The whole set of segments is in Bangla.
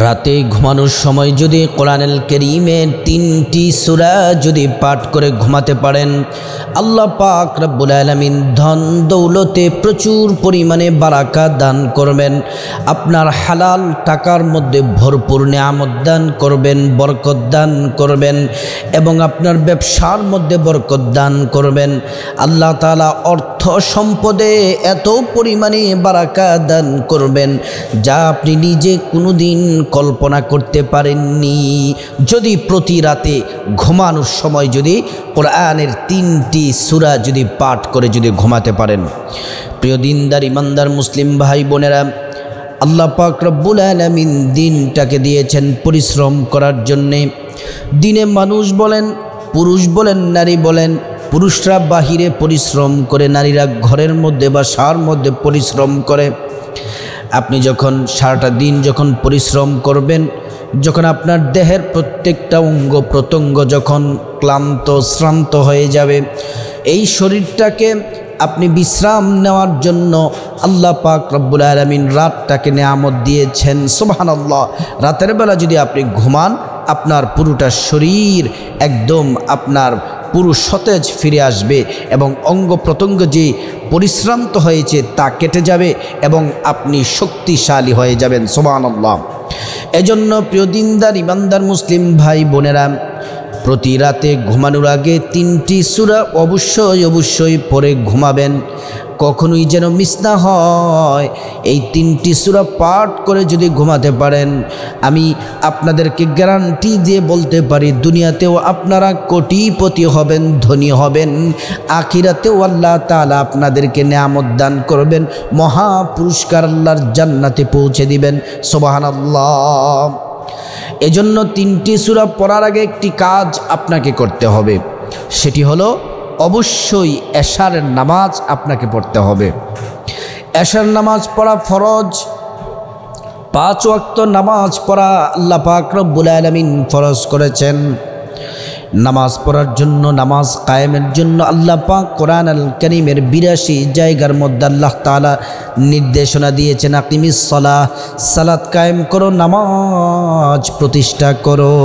রাতে ঘুমানোর সময় যদি কোরআনুল কারীমের 3টি সূরা যদি পাঠ করে ঘুমাতে পারেন, আল্লাহ পাক রব্বুল আলামিন ধন দৌলতে প্রচুর পরিমাণে বারাকাত দান করবেন। আপনার হালাল টাকার মধ্যে ভরপুর নিয়ামত দান করবেন, বরকত দান করবেন এবং আপনার ব্যবসার মধ্যে বরকত দান করবেন। আল্লাহ তাআলা অর্থ সম্পদে এত পরিমাণে বারাকাত দান করবেন যা আপনি নিজে কোনোদিন কল্পনা করতে পারেননি। যদি প্রতি রাতে ঘুমানোর সময় যদি কোরআনের 3টি সূরা যদি পাঠ করে যদি ঘুমাতে পারেন। প্রিয় দিনদার ইমানদার মুসলিম ভাই বোনেরা, আল্লাহ পাক রব্বুল আলামিন দিনটাকে দিয়েছেন পরিশ্রম করার জন্যে। দিনে মানুষ বলেন, পুরুষ বলেন, নারী বলেন, পুরুষরা বাহিরে পরিশ্রম করে, নারীরা ঘরের মধ্যে বা বাসার মধ্যে পরিশ্রম করে। আপনি যখন সারাটা দিন যখন পরিশ্রম করবেন, যখন আপনার দেহের প্রত্যেকটা অঙ্গ প্রত্যঙ্গ যখন ক্লান্ত শ্রান্ত হয়ে যাবে, এই শরীরটাকে আপনি বিশ্রাম নেওয়ার জন্য আল্লাহ পাক রব্বুল আলামিন রাতটাকে নিয়ামত দিয়েছেন। সুবহানাল্লাহ। রাতের বেলা যদি আপনি ঘুমান, আপনার পুরোটা শরীর একদম আপনার পুরো সতেজ ফিরে আসবে এবং অঙ্গ প্রত্যঙ্গ যে পরিশ্রান্ত হয়েছে তা কেটে যাবে এবং আপনি শক্তিশালী হয়ে যাবেন। সুবহানাল্লাহ। এজন্য প্রিয় দিনদার ইমানদার মুসলিম ভাই বোনেরা, প্রতি রাতে ঘুমানোর আগে 3টি সূরা অবশ্যই পড়ে ঘুমাবেন। কখনোই যেন মিস না হয়। এই 3টি সূরা পাঠ করে যদি ঘুমাতে পারেন, আমি আপনাদেরকে গ্যারান্টি দিয়ে বলতে পারি দুনিয়াতেও আপনারা কোটিপতি হবেন, ধনী হবেন, আখিরাতেও আল্লাহ তাআলা আপনাদেরকে নিয়ামত দান করবেন, মহা পুরস্কার আল্লাহর জান্নাতে পৌঁছে দিবেন। সুবহানাল্লাহ। এজন্য 3টি সূরা পড়ার আগে একটি কাজ আপনাকে করতে হবে, সেটি হলো অবশ্যই এশারের নামাজ আপনাকে পড়তে হবে। এশার নামাজ পড়া ফরজ। 5 ওয়াক্ত নামাজ পড়া আল্লাহ পাক রব্বুল আলামিন ফরজ করেছেন। নামাজ পড়ার জন্য, নামাজ কায়েমের জন্য আল্লাহ পাক কোরআনুল কারীমের 82 জায়গার মধ্যে আল্লাহ তাআলা নির্দেশনা দিয়েছেন, আকিমিস সালাহ, সালাত কায়েম করো, নামাজ প্রতিষ্ঠা করো।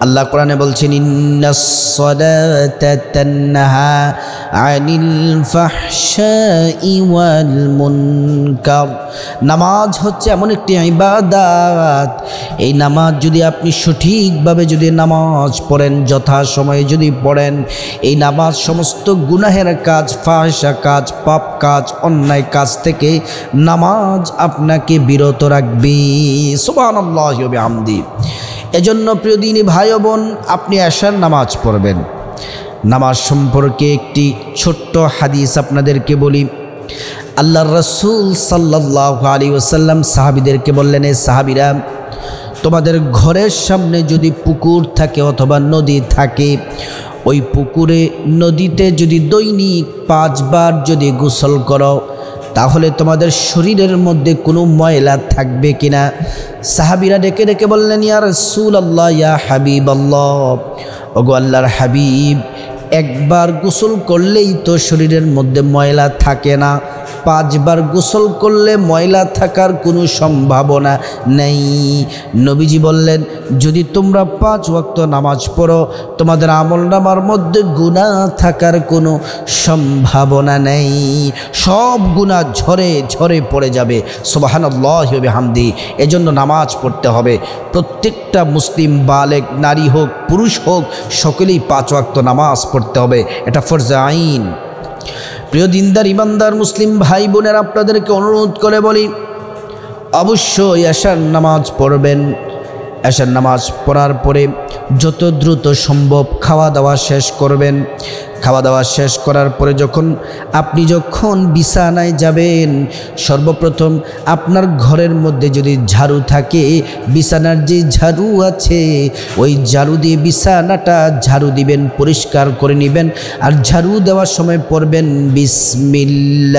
আল্লাহ কোরআনে বলছেন, ইন্নাস সালাতা তানহা আনিল ফাহশাই ওয়াল মুনকার। নামাজ হচ্ছে এমন একটি ইবাদত, এই নামাজ যদি আপনি সঠিকভাবে যদি নামাজ পড়েন, যথাসময়ে যদি পড়েন, এই নামাজ সমস্ত গুনাহের কাজ, ফাহশা কাজ, পাপ কাজ, অন্যায় কাজ থেকে নামাজ আপনাকে বিরত রাখবে। সুবহানাল্লাহি ওয়া বিহামদি। এজন্য প্রিয় দিনী ভাই ও বোন, আপনি এশার নামাজ পড়বেন। নামাজ সম্পর্কে একটি ছোট্ট হাদিস আপনাদেরকে বলি। আল্লাহর রাসূল সাল্লাল্লাহু আলাইহি ওয়াসাল্লাম সাহাবীদেরকে বললেন, এ সাহাবীরা, তোমাদের ঘরের সামনে যদি পুকুর থাকে অথবা নদী থাকে, ওই পুকুরে নদীতে যদি দৈনিক 5 বার যদি গোসল করো, তাহলে তোমাদের শরীরের মধ্যে কোনো ময়লা থাকবে কিনা? সাহাবীরা ডেকে ডেকে বললেন, ইয়া রাসূলুল্লাহ, ইয়া হাবিবাল্লাহ, ওগো আল্লাহর হাবিব, একবার গোসল করলেই তো শরীরের মধ্যে ময়লা থাকে না, 5 বার গোসল করলে ময়লা থাকার কোনো সম্ভাবনা নেই। নবীজি বললেন, যদি তোমরা 5 ওয়াক্ত নামাজ পড়ো, তোমাদের আমলনামার মধ্যে গুনাহ থাকার কোনো সম্ভাবনা নেই, সব গুনাহ ঝরে ঝরে পড়ে যাবে। সুবহানাল্লাহি ওয়া বিহামদি। এজন্য নামাজ পড়তে হবে। প্রত্যেকটা মুসলিম বালেগ, নারী হোক পুরুষ হোক, সকলেই 5 ওয়াক্ত নামাজ পড়তে হবে। এটা ফরজে আইন। প্রিয় দিনদার ইমানদার মুসলিম ভাই বোনেরা, আপনাদেরকে অনুরোধ করে বলি, অবশ্যই এশার নামাজ পড়বেন। এশার নামাজ পড়ার পরে যত দ্রুত সম্ভব খাওয়া দাওয়া শেষ করবেন। খাওয়া দাওয়া শেষ করার পরে আপনি যখন বিছানায় যাবেন, সর্বপ্রথম আপনার ঘরের মধ্যে যদি ঝাড়ু থাকে, বিছানার যে ঝাড়ু আছে ওই ঝাড়ু দিয়ে বিছানাটা ঝাড়ু দিবেন, পরিষ্কার করে নেবেন। আর ঝাড়ু দেওয়ার সময় পড়বেন বিসমিল্লাহির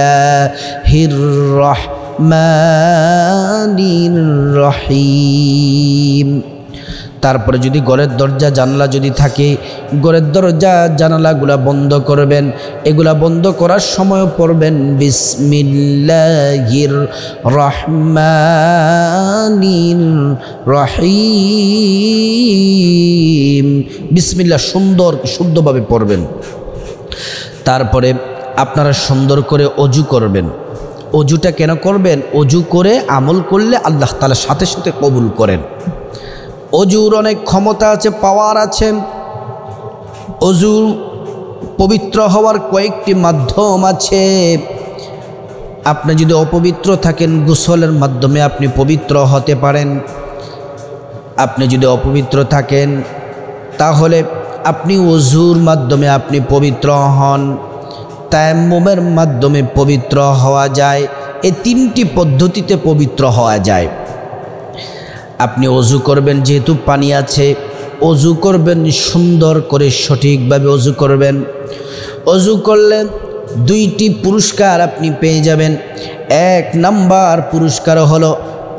রাহমানির রহিম। তারপরে যদি ঘরের দরজা জানালা যদি থাকে, ঘরের দরজা জানালাগুলা বন্ধ করবেন। এগুলা বন্ধ করার সময় পড়বেন বিসমিল্লাহির রহমানির রহিম। বিসমিল্লাহ সুন্দর শুদ্ধভাবে পড়বেন। তারপরে আপনারা সুন্দর করে অজু করবেন। অজুটা কেন করবেন? অজু করে আমল করলে আল্লাহ তাআলা সাথে সাথে কবুল করেন। অজুর অনেক ক্ষমতা আছে, পাওয়ার আছে। অজু পবিত্র হওয়ার কয়েকটি মাধ্যম আছে। আপনি যদি অপবিত্র থাকেন, গোসলের মাধ্যমে আপনি পবিত্র হতে পারেন। আপনি যদি অপবিত্র থাকেন তাহলে আপনি অজুর মাধ্যমে আপনি পবিত্র হন। তায়াম্মুমের মাধ্যমে পবিত্র হওয়া যায়। এই তিনটি পদ্ধতিতে পবিত্র হওয়া যায়। আপনি অজু করবেন, যেহেতু পানি আছে, অজু করবেন সুন্দর করে, সঠিকভাবে অজু করবেন। অজু করলে দুইটি পুরস্কার আপনি পেয়ে যাবেন। এক নাম্বার পুরস্কার হলো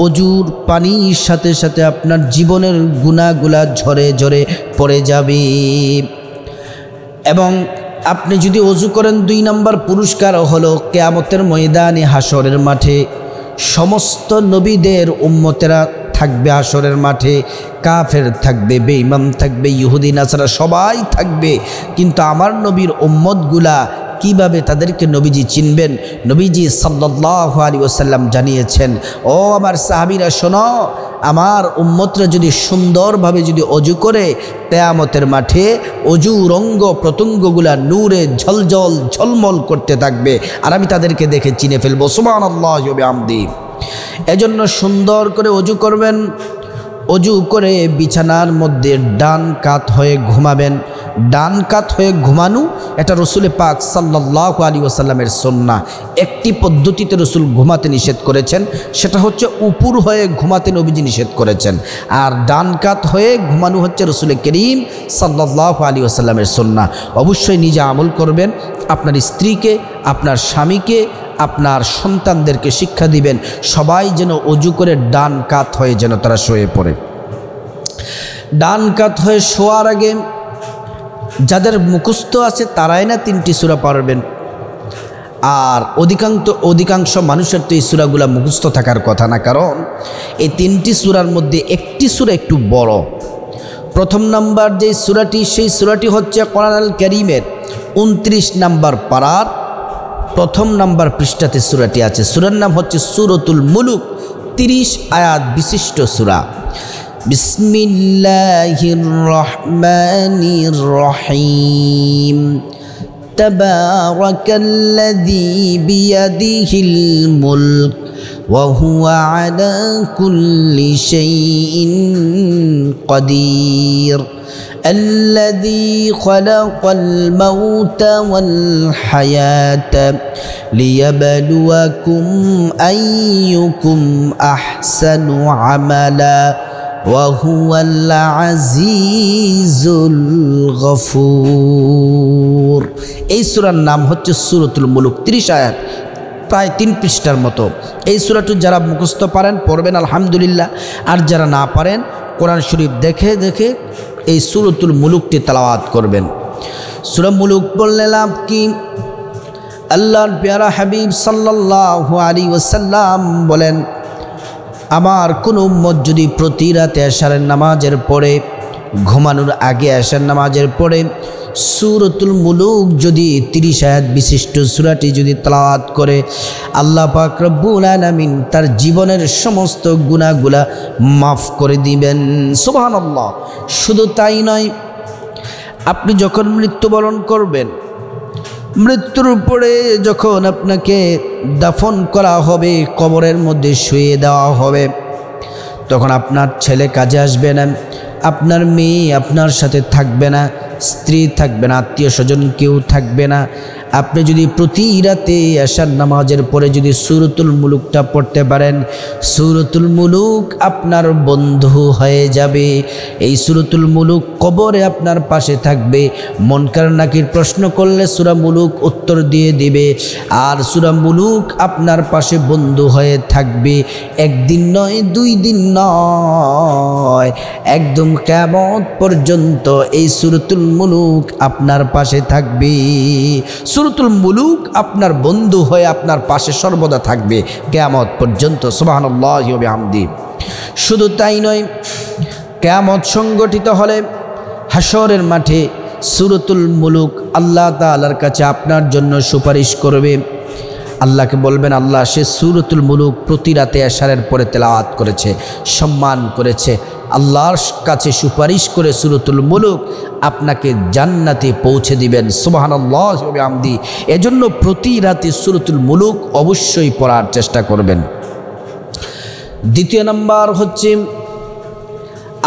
অজুর পানির সাথে সাথে আপনার জীবনের গুনাহগুলা ঝরে ঝরে পড়ে যাবে। এবং আপনি যদি অজু করেন, দুই নাম্বার পুরস্কার হলো কিয়ামতের ময়দানে হাসরের মাঠে সমস্ত নবীদের উম্মতেরা থাকবে হাসরের মাঠে। কাফের থাকবে, বেঈমান থাকবে, ইহুদি নাসারা সবাই থাকবে। কিন্তু আমার নবীর উম্মতগুলা কিভাবে তাদেরকে নবীজি চিনবেন? নবীজি সাল্লাল্লাহু আলাইহি ওয়াসাল্লাম জানিয়েছেন, ও আমার সাহাবীরা শোনো, আমার উম্মতরা যদি সুন্দরভাবে যদি অজু করে, কিয়ামতের মাঠে অজুর অঙ্গ প্রত্যঙ্গগুলা নূরে ঝলঝল ঝলমল করতে থাকবে, আর আমি তাদেরকে দেখে চিনে ফেলবো। সুবহানাল্লাহি ওয়া বিহামদিহি। এজন্য সুন্দর করে অজু করবেন। অজু করে বিছানার মধ্যে ডান কাত হয়ে ঘুমাবেন। ডান কাত হয়ে ঘুমানো এটা রসুল পাক সাল্লাল্লাহু আলাইহি ওয়াসাল্লামের সুন্নাহ। একটি পদ্ধতিতে রসুল ঘুমাতে নিষেধ করেছেন, সেটা হচ্ছে উপর হয়ে ঘুমাতে নবীজি নিষেধ করেছেন। আর ডান কাত হয়ে ঘুমানো হচ্ছে রসুল করিম সাল্লাল্লাহু আলাইহি ওয়াসাল্লামের সুন্নাহ। অবশ্যই নিজে আমল করবেন, আপনার স্ত্রীকে, আপনার স্বামীকে, আপনার সন্তানদেরকে শিক্ষা দিবেন, সবাই যেন অজু করে ডান কাত হয়ে যেন তারা শুয়ে পড়ে। ডান কাত হয়ে শোয়ার আগে যাদের মুখস্থ আছে তারাই না 3টি সূরা পড়বেন। আর অধিকাংশ মানুষের তো এই সূরাগুলো মুখস্থ থাকার কথা না, কারণ এই 3টি সূরার মধ্যে একটি সূরা একটু বড়। প্রথম নাম্বার যে সূরাটি, সেই সূরাটি হচ্ছে কোরআনুল কারীমের 29 নাম্বার পারার প্রথম নাম্বার পৃষ্ঠাতে সূরাটি আছে। সূরার নাম হচ্ছে সূরাতুল মুলুক, 30 আয়াত বিশিষ্ট সূরা। বিসমিল্লাহির রহমানির রহিম। তাবারাকাল্লাযী বিয়াদিহিল মুলক ওয়া হুয়া আলা কুল্লি শাইইন কাদির। الذي خلق الموت والحياة ليبلوكم أيكم أحسن عملا وهو العزيز الغفور। এই সূরার নাম হচ্ছে সূরাতুল মুলুক, 30 আয়াত, প্রায় 3 পৃষ্ঠার মতো। এই সূরাটি যারা মুখস্থ পারেন পড়বেন আলহামদুলিল্লাহ, আর যারা না পারেন কোরআন শরীফ দেখে দেখে এই সূরাতুল মুলুকটি তেলাওয়াত করবেন। সূরা মুলুক বললে লাভ কি? আল্লাহর প্যারা হাবিব সাল্লাল্লাহু আলাইহি ওয়াসাল্লাম বলেন, আমার কোন উম্মত যদি প্রতি রাতে এশারের নামাজের পরে, ঘুমানোর আগে এশার নামাজের পরে সূরাতুল মুলুক যদি 30 আয়াত বিশিষ্ট সূরাটি যদি তেলাওয়াত করে, আল্লাহ পাক রব্বুল আলামিন তার জীবনের সমস্ত গুনাহগুলা মাফ করে দিবেন। সুবহানাল্লাহ। শুধু তাই নয়, আপনি যখন মৃত্যুবরণ করবেন, মৃত্যুর পরে যখন আপনাকে দাফন করা হবে, কবরের মধ্যে শুয়ে দেওয়া হবে, তখন আপনার ছেলে কাজে আসবে না, আপনার মেয়ে আপনার সাথে থাকবে না, স্ত্রী থাকবে না, আত্মীয় স্বজন কেউ থাকবে না। আপনি যদি প্রতি রাতে এশার নামাজের পরে যদি সূরাতুল মুলুকটা পড়তে পারেন, সূরাতুল মুলুক আপনার বন্ধু হয়ে যাবে। এই সূরাতুল মুলুক কবরে আপনার পাশে থাকবে। মুনকার নাকির প্রশ্ন করলে সূরা মুলুক উত্তর দিয়ে দিবে, আর সূরা মুলুক আপনার পাশে বন্ধু হয়ে থাকবে। একদিন নয়, 2 দিন নয়, একদম কিয়ামত পর্যন্ত এই সূরাতুল মুলুক আপনার পাশে থাকবে। সূরাতুল মুলুক আপনার বন্ধু হয়ে আপনার পাশে সর্বদা থাকবে কিয়ামত পর্যন্ত। সুবহানাল্লাহি ওয়া বিহামদি। শুধু তাই নয়, কিয়ামত সংগঠিত হলে হাশরের মাঠে সূরাতুল মুলুক আল্লাহ তাআলার কাছে আপনার জন্য সুপারিশ করবে। আল্লাহকে বলবেন, আল্লাহ সে সূরাতুল মুলুক প্রতি রাতে এশারের পরে তেলাওয়াত করেছে, সম্মান করেছে। আল্লাহর কাছে সুপারিশ করে সূরাতুল মুলুক আপনাকে জান্নাতে পৌঁছে দিবেন। সুবহানাল্লাহি ওয়া বিহামদি। এজন্য প্রতি রাতে সূরাতুল মুলুক অবশ্যই পড়ার চেষ্টা করবেন। দ্বিতীয় নাম্বার হচ্ছে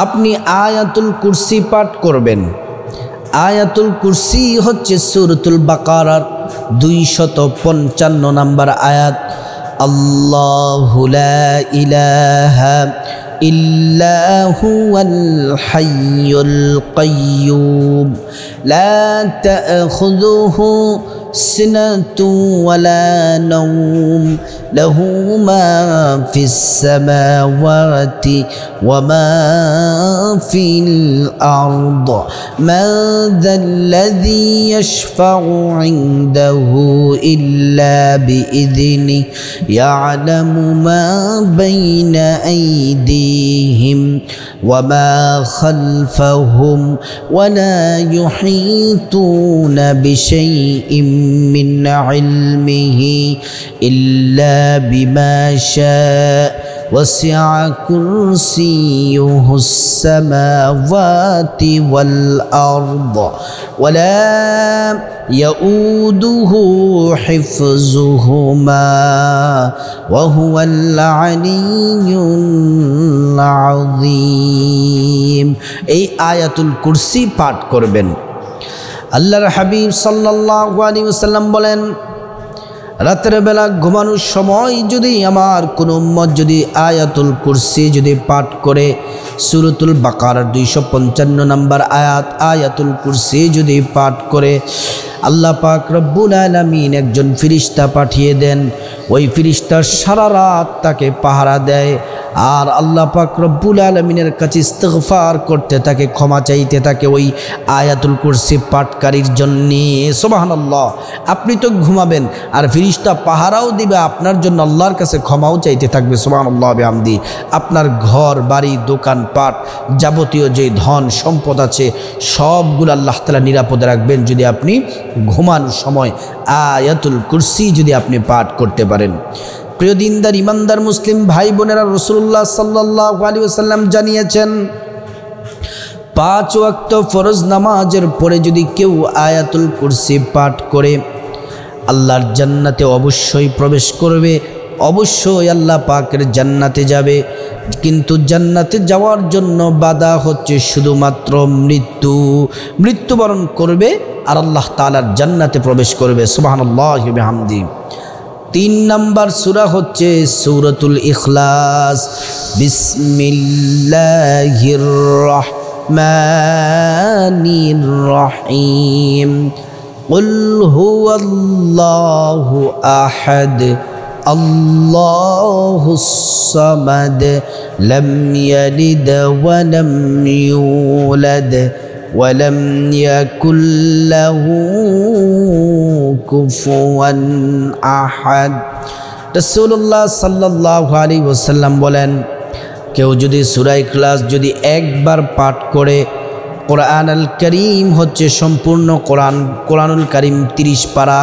আপনি আয়াতুল কুরসি পাঠ করবেন। আয়াতুল কুরসি হচ্ছে সূরাতুল বাকারার 255 নম্বর আয়াত। আল্লাহু লা ইলাহা ইল্লা হুয়াল হাইয়ুল কাইয়্যুম লা তা'খুযুহু সিনাতুন ওয়ালা নাওম লাহু মা ফিস সামাওয়াতি ওয়া মা ফিল আরদ মা যাল্লাযী ইয়াশফাউ ইনদাহু ইল্লা বিইذনিহি ইয়ালামু মা বাইনা আইদিহিম ওয়া মা খালফাহুম ওয়া লা ইউহীতুনা বিশাইইন মিন ইলমিহি ইল্লা বিমা শাআ وسع كرسيه السماوات والأرض ولا يؤوده حفظهما وهو العلي العظيم। এই আয়াতুল কুরসি পাঠ করবেন। আল্লাহর হাবিব সাল্লাল্লাহু আলাইহি ওয়াসাল্লাম বলেন, রাতের বেলা ঘুমানোর সময় যদি আমার কোনো উম্মত যদি আয়াতুল কুরসি যদি পাঠ করে, সূরাতুল বাকারার 255 নম্বর আয়াত আয়াতুল কুরসি যদি পাঠ করে, আল্লাহ পাক রব্বুল আলামিন একজন ফেরেশতা পাঠিয়ে দেন। ওই ফেরেশতা সারা রাত তাকে পাহারা দেয়, আর আল্লাহ পাক রব্বুল আলামিনের কাছে ইস্তিগফার করতে থাকে, ক্ষমা চাইতে থাকে ওই আয়াতুল কুরসি পাঠকারীর জন্য। সুবহানাল্লাহ। আপনি তো ঘুমাবেন আর ফেরেশতা পাহারাও দিবে আপনার জন্য, আল্লাহর কাছে ক্ষমাও চাইতে থাকবে। সুবহানাল্লাহ বিহামদি। আপনার ঘর বাড়ি দোকানপাট যাবতীয় যে ধন সম্পদ আছে সবগুলো আল্লাহ তাআলা নিরাপদে রাখবেন যদি আপনি ঘুমানোর সময় আয়াতুল কুরসি যদি আপনি পাঠ করতে পারেন। প্রিয় দিনদার ইমানদার মুসলিম ভাই বোনেরা, রাসূলুল্লাহ সাল্লাল্লাহু আলাইহি ওয়াসাল্লাম জানিয়েছেন 5 ওয়াক্ত ফরজ নামাজের পরে যদি কেউ আয়াতুল কুরসি পাঠ করে আল্লাহর জান্নাতে অবশ্যই প্রবেশ করবে, অবশ্যই আল্লাহ পাকের জান্নাতে যাবে। কিন্তু জান্নাতে যাওয়ার জন্য বাধা হচ্ছে শুধুমাত্র মৃত্যুবরণ করবে আর আল্লাহ তাআলার জান্নাতে প্রবেশ করবে। সুবহানাল্লাহি ওয়া বিহামদি। 3 নম্বর সূরা হচ্ছে সূরাতুল ইখলাস। বিসমিল্লাহির রহমানির রহিম। কুল হুয়াল্লাহু আহাদ আল্লাহুস সামাদ লাম ইয়ালিদ ওয়া লাম ইউলাদ ওয়ালাম ইয়াকুল লাহু কুফুয়ান আহাদ। রাসূলুল্লাহ সাল্লাল্লাহু আলাইহি ওয়াসাল্লাম বলেন, কেউ যদি সূরা ইখলাস যদি একবার পাঠ করে, কোরআনুল কারীম হচ্ছে সম্পূর্ণ কোরআনুল কারীম 30 পারা,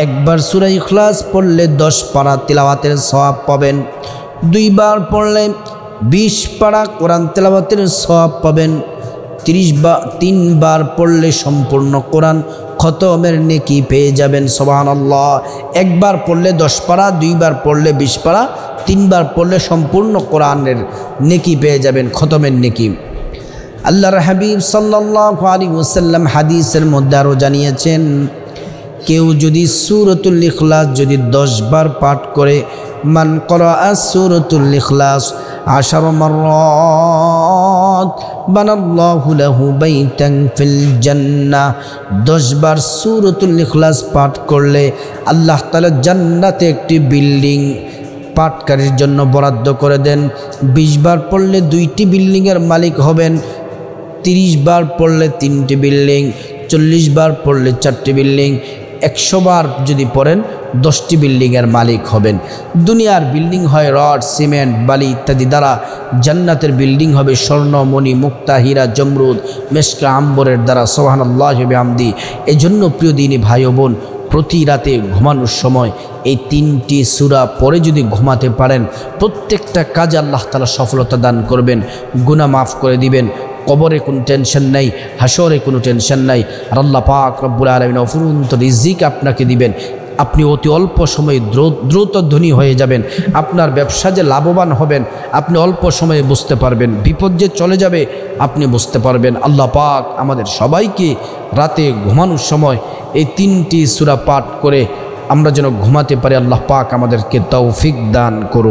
একবার সূরা ইখলাস পড়লে 10 পারা তিলাওয়াতের সওয়াব পাবেন। 2 বার পড়লে 20 পারা কোরআন তিলাওয়াতের সওয়াব পাবেন। 3 বার পড়লে সম্পূর্ণ কোরআন খতমের নেকি পেয়ে যাবেন। সুবহানাল্লাহ। একবার পড়লে 10 পারা, 2 বার পড়লে 20 পারা, 3 বার পড়লে সম্পূর্ণ কোরআনের নেকি পেয়ে যাবেন, খতমের নেকি। আল্লাহর হাবিব সাল্লাল্লাহু আলাইহি ওয়াসাল্লাম হাদিসের মধ্যে আরও জানিয়েছেন, কেউ যদি সূরাতুল ইখলাস যদি 10 বার পাঠ করে, মান ক্বারাআ সূরাতুল ইখলাস 10 মাররাত বানাল্লাহু লাহু বাইতান ফিল জান্নাহ। 10 বার সূরাতুল ইখলাস পাঠ করলে আল্লাহ তাআলা জান্নাতে একটি বিল্ডিং পাঠকারীর জন্য বরাদ্দ করে দেন। 20 বার পড়লে 2টি বিল্ডিংয়ের মালিক হবেন, 30 বার পড়লে 3টি বিল্ডিং, 40 বার পড়লে 4টি বিল্ডিং, 100 বার যদি পড়েন 10টি বিল্ডিংয়ের মালিক হবেন। দুনিয়ার বিল্ডিং হয় রড, সিমেন্ট, বালি ইত্যাদি দ্বারা, জান্নাতের বিল্ডিং হবে স্বর্ণ, মণি, মুক্তা, হীরা, জমরুদ, মেশকা, আম্বরের দ্বারা। সুবহানাল্লাহি ওয়া বিহামদি। এজন্য প্রিয় দিনী ভাই ও বোন, প্রতি রাতে ঘুমানোর সময় এই 3টি সূরা পড়ে যদি ঘুমাতে পারেন, প্রত্যেকটা কাজে আল্লাহ তাআলা সফলতা দান করবেন, গুনাহ মাফ করে দিবেন। কবরে কোনো টেনশন নাই, হাসরে কোনো টেনশন নাই। আর আল্লাহ পাক রব্বুল আলামিন অফুরন্ত রিজিক আপনাকে দিবেন। আপনি অতি অল্প সময়ে দ্রুত ধনী হয়ে যাবেন। আপনার ব্যবসা যে লাভবান হবেন আপনি অল্প সময়ে বুঝতে পারবেন, বিপদ যে চলে যাবে আপনি বুঝতে পারবেন। আল্লাহ পাক আমাদের সবাইকে রাতে ঘুমানোর সময় এই 3টি সূরা পাঠ করে আমরা যেন ঘুমাতে পারি, আল্লাহ পাক আমাদেরকে তৌফিক দান করুন।